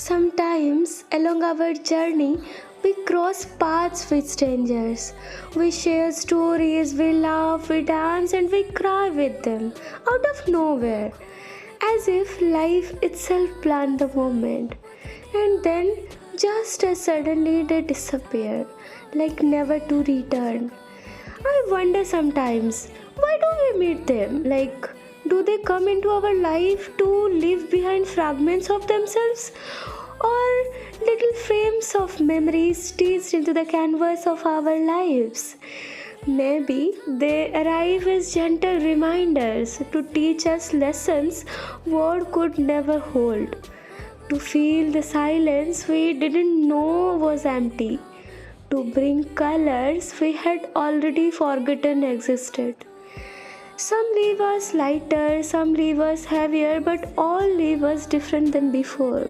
Sometimes along our journey, we cross paths with strangers. We share stories, we laugh, we dance, and we cry with them out of nowhere, as if life itself planned the moment. And then, just as suddenly, they disappear, like never to return. I wonder sometimes, why do we meet them? Like, do they come into our life to leave behind fragments of themselves? Or little frames of memories stitched into the canvas of our lives? Maybe they arrive as gentle reminders to teach us lessons word could never hold, to feel the silence we didn't know was empty, to bring colors we had already forgotten existed. Some leave us lighter, some leave us heavier, but all leave us different than before.